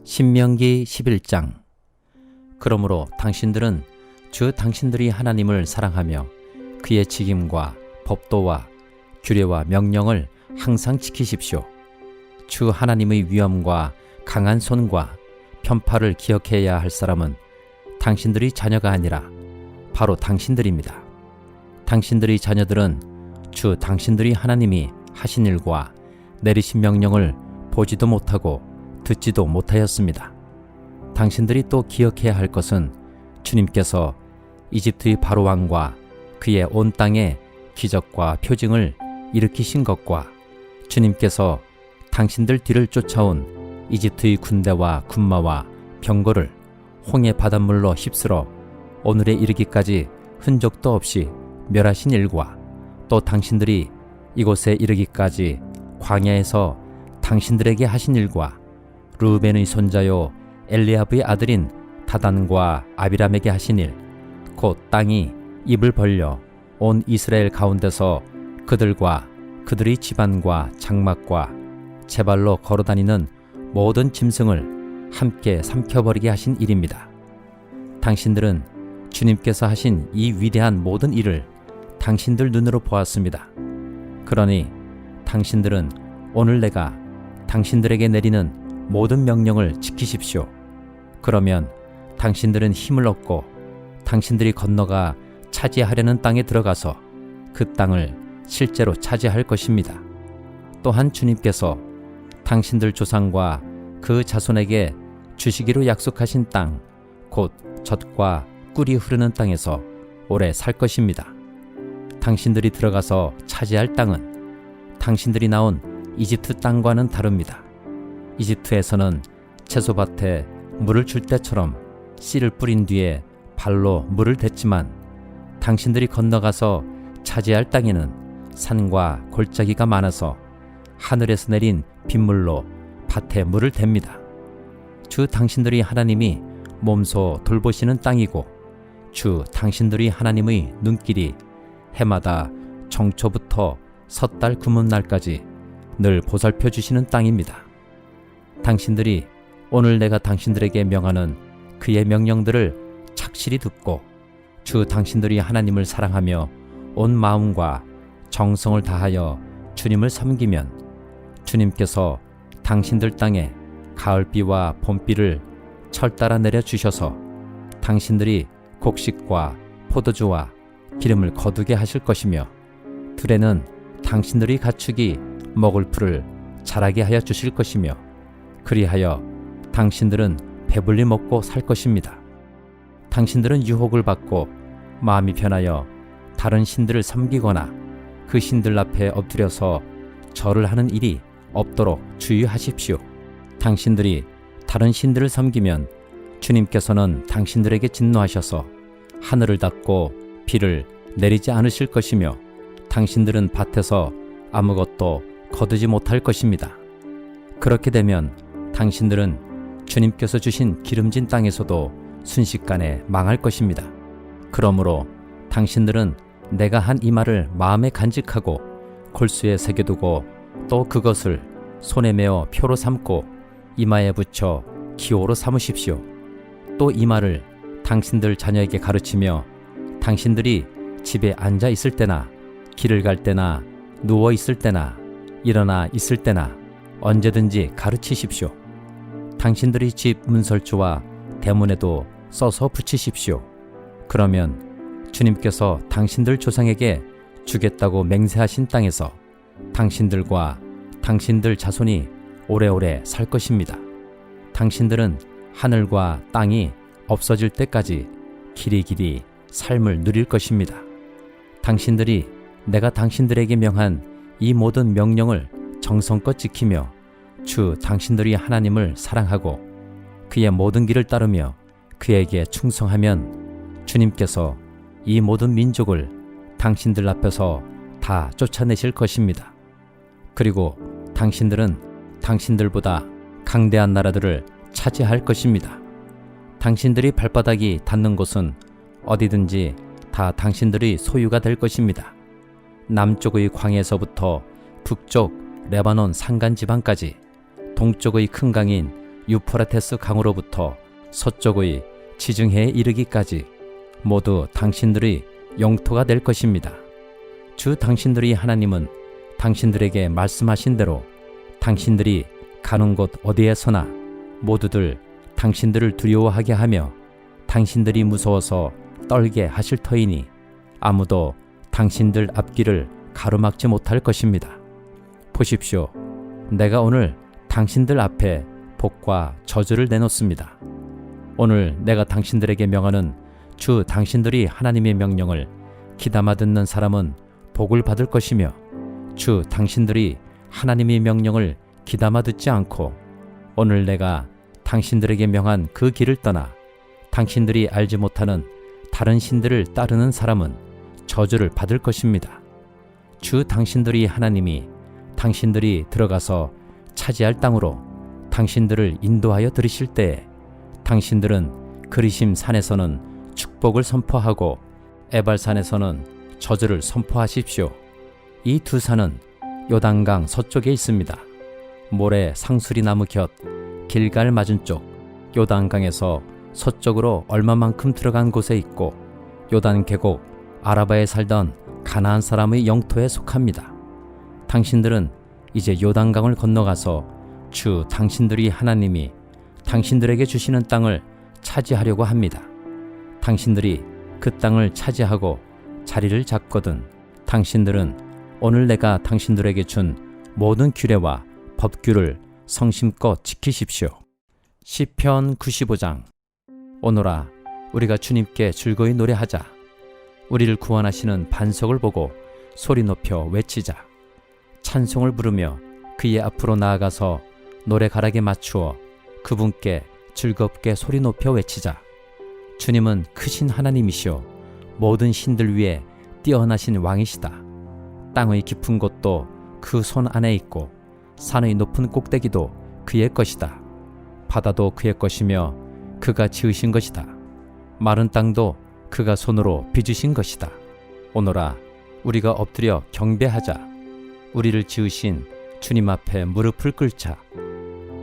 신명기 11장. 그러므로 당신들은 주 당신들이 하나님을 사랑하며 그의 직임과 법도와 규례와 명령을 항상 지키십시오. 주 하나님의 위엄과 강한 손과 편파를 기억해야 할 사람은 당신들의 자녀가 아니라 바로 당신들입니다. 당신들의 자녀들은 주 당신들이 하나님이 하신 일과 내리신 명령을 보지도 못하고 듣지도 못하였습니다. 당신들이 또 기억해야 할 것은 주님께서 이집트의 바로 왕과 그의 온 땅에 기적과 표징을 일으키신 것과 주님께서 당신들 뒤를 쫓아온 이집트의 군대와 군마와 병거를 홍해 바닷물로 휩쓸어 오늘에 이르기까지 흔적도 없이 멸하신 일과 또 당신들이 이곳에 이르기까지 광야에서 당신들에게 하신 일과 르우벤의 손자요 엘리압의 아들인 다단과 아비람에게 하신 일, 곧 땅이 입을 벌려 온 이스라엘 가운데서 그들과 그들의 집안과 장막과 제발로 걸어다니는 모든 짐승을 함께 삼켜버리게 하신 일입니다. 당신들은 주님께서 하신 이 위대한 모든 일을 당신들 눈으로 보았습니다. 그러니 당신들은 오늘 내가 당신들에게 내리는 모든 명령을 지키십시오. 그러면 당신들은 힘을 얻고 당신들이 건너가 차지하려는 땅에 들어가서 그 땅을 실제로 차지할 것입니다. 또한 주님께서 당신들 조상과 그 자손에게 주시기로 약속하신 땅, 곧 젖과 꿀이 흐르는 땅에서 오래 살 것입니다. 당신들이 들어가서 차지할 땅은 당신들이 나온 이집트 땅과는 다릅니다. 이집트에서는 채소밭에 물을 줄 때처럼 씨를 뿌린 뒤에 발로 물을 댔지만 당신들이 건너가서 차지할 땅에는 산과 골짜기가 많아서 하늘에서 내린 빗물로 밭에 물을 댑니다. 주 당신들이 하나님이 몸소 돌보시는 땅이고 주 당신들이 하나님의 눈길이 해마다 정초부터 섣달 금음날까지 늘 보살펴 주시는 땅입니다. 당신들이 오늘 내가 당신들에게 명하는 그의 명령들을 착실히 듣고 주 당신들이 하나님을 사랑하며 온 마음과 정성을 다하여 주님을 섬기면 주님께서 당신들 땅에 가을비와 봄비를 철따라 내려주셔서 당신들이 곡식과 포도주와 기름을 거두게 하실 것이며 들에는 당신들의 가축이 먹을 풀을 자라게 하여 주실 것이며 그리하여 당신들은 배불리 먹고 살 것입니다. 당신들은 유혹을 받고 마음이 변하여 다른 신들을 섬기거나 그 신들 앞에 엎드려서 절을 하는 일이 없도록 주의하십시오. 당신들이 다른 신들을 섬기면 주님께서는 당신들에게 진노하셔서 하늘을 닫고 비를 내리지 않으실 것이며 당신들은 밭에서 아무것도 거두지 못할 것입니다. 그렇게 되면 당신들은 주님께서 주신 기름진 땅에서도 순식간에 망할 것입니다. 그러므로 당신들은 내가 한 이 말을 마음에 간직하고 골수에 새겨두고 또 그것을 손에 메어 표로 삼고 이마에 붙여 기호로 삼으십시오. 또 이 말을 당신들 자녀에게 가르치며 당신들이 집에 앉아 있을 때나 길을 갈 때나 누워 있을 때나 일어나 있을 때나 언제든지 가르치십시오. 당신들의 집 문설주와 대문에도 써서 붙이십시오. 그러면 주님께서 당신들 조상에게 주겠다고 맹세하신 땅에서 당신들과 당신들 자손이 오래오래 살 것입니다. 당신들은 하늘과 땅이 없어질 때까지 길이길이 삶을 누릴 것입니다. 당신들이 내가 당신들에게 명한 이 모든 명령을 정성껏 지키며 주 당신들이 하나님을 사랑하고 그의 모든 길을 따르며 그에게 충성하면 주님께서 이 모든 민족을 당신들 앞에서 다 쫓아내실 것입니다. 그리고 당신들은 당신들보다 강대한 나라들을 차지할 것입니다. 당신들이 발바닥이 닿는 곳은 어디든지 다 당신들의 소유가 될 것입니다. 남쪽의 광에서부터 북쪽 레바논 산간 지방까지 동쪽의 큰 강인 유프라테스 강으로부터 서쪽의 지중해에 이르기까지 모두 당신들의 영토가 될 것입니다. 주 당신들의 하나님은 당신들에게 말씀하신 대로 당신들이 가는 곳 어디에서나 모두들 당신들을 두려워하게 하며 당신들이 무서워서 떨게 하실 터이니 아무도 당신들 앞길을 가로막지 못할 것입니다. 보십시오. 내가 오늘 당신들 앞에 복과 저주를 내놓습니다. 오늘 내가 당신들에게 명하는 주 당신들이 하나님의 명령을 귀담아 듣는 사람은 복을 받을 것이며 주 당신들이 하나님의 명령을 귀담아 듣지 않고 오늘 내가 당신들에게 명한 그 길을 떠나 당신들이 알지 못하는 다른 신들을 따르는 사람은 저주를 받을 것입니다. 주 당신들이 하나님이 당신들이 들어가서 차지할 땅으로 당신들을 인도하여 들이실 때에 당신들은 그리심 산에서는 축복을 선포하고 에발산에서는 저주를 선포하십시오. 이 두 산은 요단강 서쪽에 있습니다. 모래 상수리 나무 곁 길갈 맞은 쪽 요단강에서 서쪽으로 얼마만큼 들어간 곳에 있고 요단 계곡 아라바에 살던 가나안 사람의 영토에 속합니다. 당신들은 이제 요단강을 건너가서 주 당신들이 하나님이 당신들에게 주시는 땅을 차지하려고 합니다. 당신들이 그 땅을 차지하고 자리를 잡거든 당신들은 오늘 내가 당신들에게 준 모든 규례와 법규를 성심껏 지키십시오. 시편 95장. 오노라 우리가 주님께 즐거이 노래하자. 우리를 구원하시는 반석을 보고 소리 높여 외치자. 찬송을 부르며 그의 앞으로 나아가서 노래가락에 맞추어 그분께 즐겁게 소리 높여 외치자. 주님은 크신 하나님이시오 모든 신들 위에 뛰어나신 왕이시다. 땅의 깊은 곳도 그 손 안에 있고 산의 높은 꼭대기도 그의 것이다. 바다도 그의 것이며 그가 지으신 것이다. 마른 땅도 그가 손으로 빚으신 것이다. 오노라 우리가 엎드려 경배하자. 우리를 지으신 주님 앞에 무릎을 꿇자.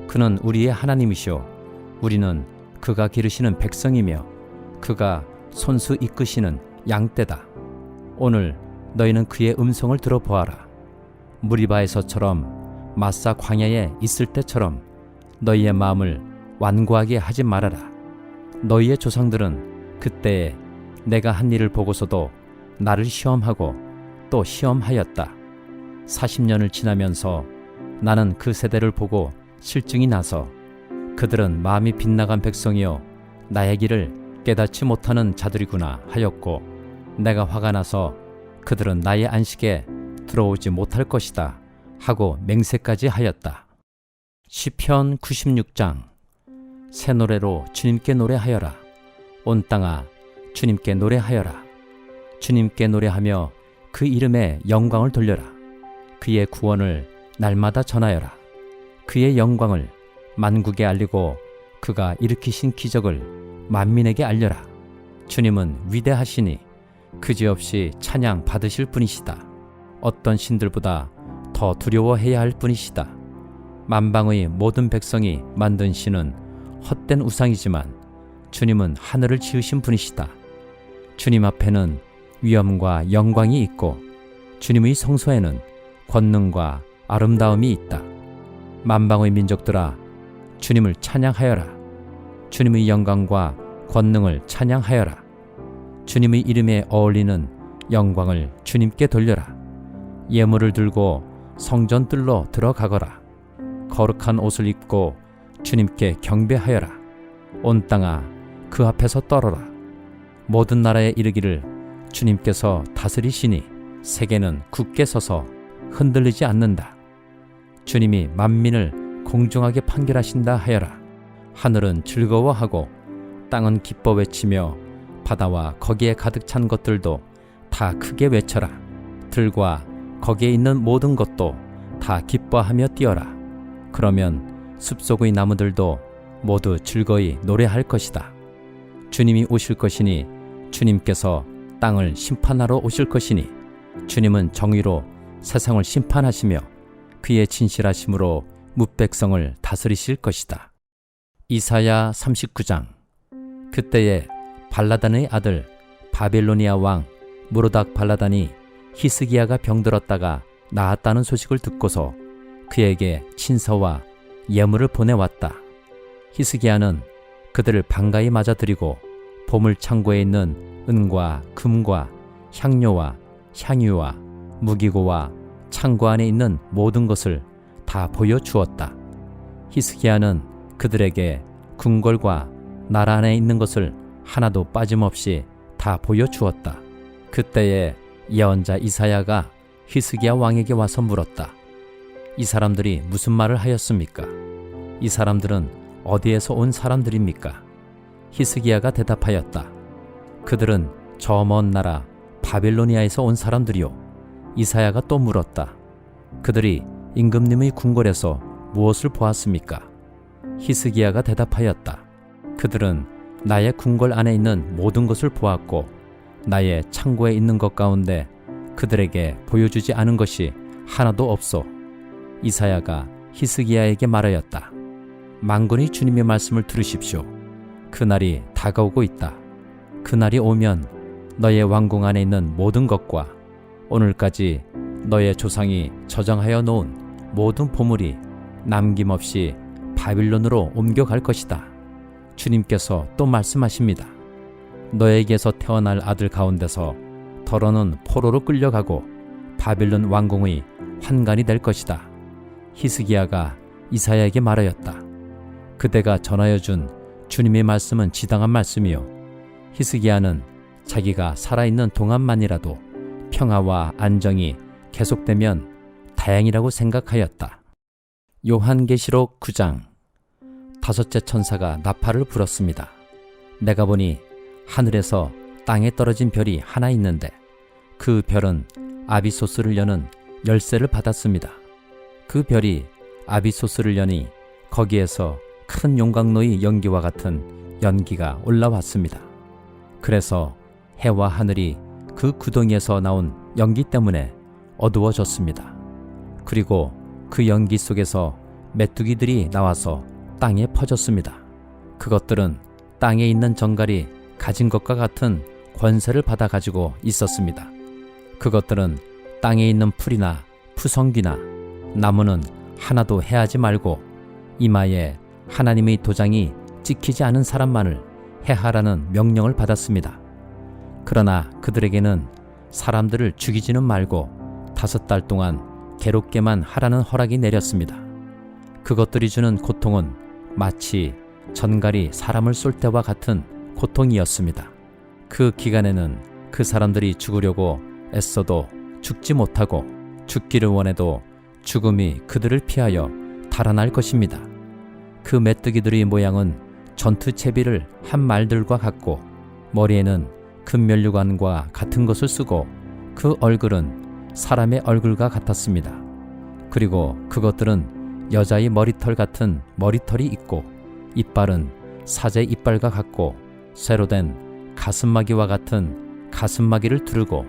그는 우리의 하나님이시오 우리는 그가 기르시는 백성이며 그가 손수 이끄시는 양떼다. 오늘 너희는 그의 음성을 들어보아라. 무리바에서처럼 마사 광야에 있을 때처럼 너희의 마음을 완고하게 하지 말아라. 너희의 조상들은 그때에 내가 한 일을 보고서도 나를 시험하고 또 시험하였다. 40년을 지나면서 나는 그 세대를 보고 실증이 나서 그들은 마음이 빗나간 백성이요 나의 길을 깨닫지 못하는 자들이구나 하였고 내가 화가 나서 그들은 나의 안식에 들어오지 못할 것이다 하고 맹세까지 하였다. 시편 96장. 새 노래로 주님께 노래하여라. 온 땅아 주님께 노래하여라. 주님께 노래하며 그 이름에 영광을 돌려라. 그의 구원을 날마다 전하여라. 그의 영광을 만국에 알리고 그가 일으키신 기적을 만민에게 알려라. 주님은 위대하시니 그지없이 찬양 받으실 분이시다. 어떤 신들보다 더 두려워해야 할 분이시다. 만방의 모든 백성이 만든 신은 헛된 우상이지만 주님은 하늘을 지으신 분이시다. 주님 앞에는 위엄과 영광이 있고 주님의 성소에는 권능과 아름다움이 있다. 만방의 민족들아 주님을 찬양하여라. 주님의 영광과 권능을 찬양하여라. 주님의 이름에 어울리는 영광을 주님께 돌려라. 예물을 들고 성전뜰로 들어가거라. 거룩한 옷을 입고 주님께 경배하여라. 온 땅아 그 앞에서 떨어라. 모든 나라에 이르기를 주님께서 다스리시니 세계는 굳게 서서 흔들리지 않는다. 주님이 만민을 공정하게 판결하신다 하여라. 하늘은 즐거워하고 땅은 기뻐 외치며 바다와 거기에 가득 찬 것들도 다 크게 외쳐라. 들과 거기에 있는 모든 것도 다 기뻐하며 뛰어라. 그러면 숲속의 나무들도 모두 즐거이 노래할 것이다. 주님이 오실 것이니 주님께서 땅을 심판하러 오실 것이니 주님은 정의로 세상을 심판하시며 그의 진실하심으로 뭇백성을 다스리실 것이다. 이사야 39장. 그때에 발라단의 아들 바빌로니아 왕 무로닥 발라단이 히스기야가 병들었다가 나았다는 소식을 듣고서 그에게 친서와 예물을 보내왔다. 히스기야는 그들을 반가이 맞아들이고 보물창고에 있는 은과 금과 향료와 향유와 무기고와 창고 안에 있는 모든 것을 다 보여주었다. 히스기야는 그들에게 궁궐과 나라 안에 있는 것을 하나도 빠짐없이 다 보여주었다. 그때에 예언자 이사야가 히스기야 왕에게 와서 물었다. 이 사람들이 무슨 말을 하였습니까? 이 사람들은 어디에서 온 사람들입니까? 히스기야가 대답하였다. 그들은 저 먼 나라 바빌로니아에서 온 사람들이요. 이사야가 또 물었다. 그들이 임금님의 궁궐에서 무엇을 보았습니까? 히스기야가 대답하였다. 그들은 나의 궁궐 안에 있는 모든 것을 보았고 나의 창고에 있는 것 가운데 그들에게 보여주지 않은 것이 하나도 없소. 이사야가 히스기야에게 말하였다. 만군의 주님의 말씀을 들으십시오. 그날이 다가오고 있다. 그날이 오면 너의 왕궁 안에 있는 모든 것과 오늘까지 너의 조상이 저장하여 놓은 모든 보물이 남김없이 바빌론으로 옮겨갈 것이다. 주님께서 또 말씀하십니다. 너에게서 태어날 아들 가운데서 더러는 포로로 끌려가고 바빌론 왕궁의 환관이 될 것이다. 히스기야가 이사야에게 말하였다. 그대가 전하여 준 주님의 말씀은 지당한 말씀이요. 히스기야는 자기가 살아있는 동안만이라도 평화와 안정이 계속되면 다행이라고 생각하였다. 요한계시록 9장. 다섯째 천사가 나팔을 불었습니다. 내가 보니 하늘에서 땅에 떨어진 별이 하나 있는데 그 별은 아비소스를 여는 열쇠를 받았습니다. 그 별이 아비소스를 여니 거기에서 큰 용광로의 연기와 같은 연기가 올라왔습니다. 그래서 해와 하늘이 그 구덩이에서 나온 연기 때문에 어두워졌습니다. 그리고 그 연기 속에서 메뚜기들이 나와서 땅에 퍼졌습니다. 그것들은 땅에 있는 정갈이 가진 것과 같은 권세를 받아 가지고 있었습니다. 그것들은 땅에 있는 풀이나 푸성귀나 나무는 하나도 해하지 말고 이마에 하나님의 도장이 찍히지 않은 사람만을 해하라는 명령을 받았습니다. 그러나 그들에게는 사람들을 죽이지는 말고 5달 동안 괴롭게만 하라는 허락이 내렸습니다. 그것들이 주는 고통은 마치 전갈이 사람을 쏠 때와 같은 고통이었습니다. 그 기간에는 그 사람들이 죽으려고 애써도 죽지 못하고 죽기를 원해도 죽음이 그들을 피하여 달아날 것입니다. 그 메뚜기들의 모양은 전투채비를 한 말들과 같고 머리에는 금면류관과 같은 것을 쓰고 그 얼굴은 사람의 얼굴과 같았습니다. 그리고 그것들은 여자의 머리털 같은 머리털이 있고 이빨은 사자의 이빨과 같고 쇠로 된 가슴마기와 같은 가슴마기를 두르고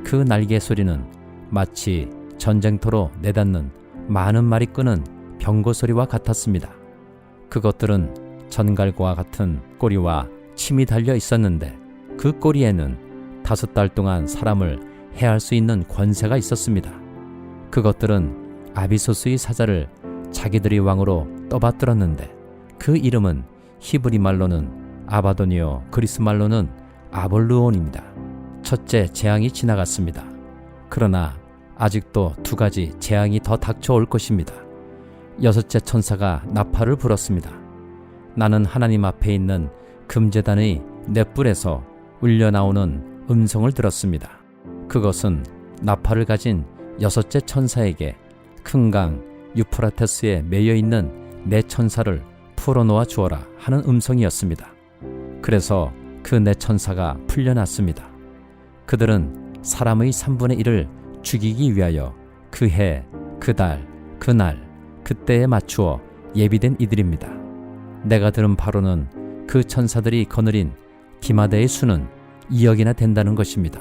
그 날개 소리는 마치 전쟁터로 내닫는 많은 말이 끄는 병거 소리와 같았습니다. 그것들은 전갈과 같은 꼬리와 침이 달려 있었는데 그 꼬리에는 5달 동안 사람을 해할 수 있는 권세가 있었습니다. 그것들은 아비소스의 사자를 자기들의 왕으로 떠받들었는데 그 이름은 히브리 말로는 아바돈이요 그리스 말로는 아볼루온입니다. 첫째 재앙이 지나갔습니다. 그러나 아직도 2가지 재앙이 더 닥쳐올 것입니다. 6째 천사가 나팔을 불었습니다. 나는 하나님 앞에 있는 금제단의 넷불에서 울려나오는 음성을 들었습니다. 그것은 나팔을 가진 6째 천사에게 큰 강 유프라테스에 매여있는 4천사를 풀어놓아 주어라 하는 음성이었습니다. 그래서 그 4천사가 풀려났습니다. 그들은 사람의 3분의 1을 죽이기 위하여 그 해, 그 달, 그 날, 그때에 맞추어 예비된 이들입니다. 내가 들은 바로는 그 천사들이 거느린 기마대의 수는 2억이나 된다는 것입니다.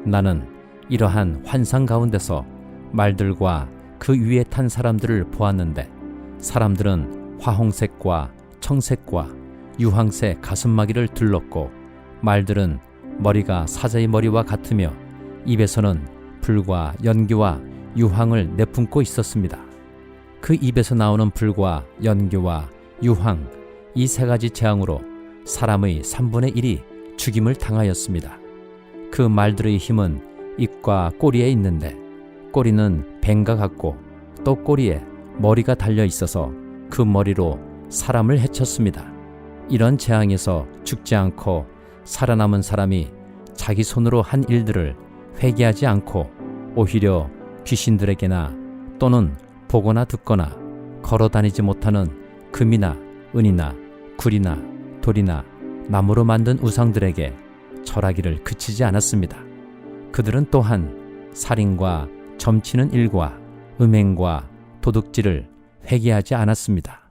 나는 이러한 환상 가운데서 말들과 그 위에 탄 사람들을 보았는데 사람들은 화홍색과 청색과 유황새 가슴마기를 둘렀고 말들은 머리가 사자의 머리와 같으며 입에서는 불과 연기와 유황을 내뿜고 있었습니다. 그 입에서 나오는 불과 연기와 유황, 이 세 가지 재앙으로 사람의 3분의 1이 죽임을 당하였습니다. 그 말들의 힘은 입과 꼬리에 있는데 꼬리는 뱀과 같고 또 꼬리에 머리가 달려 있어서 그 머리로 사람을 해쳤습니다. 이런 재앙에서 죽지 않고 살아남은 사람이 자기 손으로 한 일들을 회개하지 않고 오히려 귀신들에게나 또는 보거나 듣거나 걸어 다니지 못하는 금이나 은이나 굴이나 돌이나 나무로 만든 우상들에게 절하기를 그치지 않았습니다. 그들은 또한 살인과 점치는 일과 음행과 도둑질을 회개하지 않았습니다.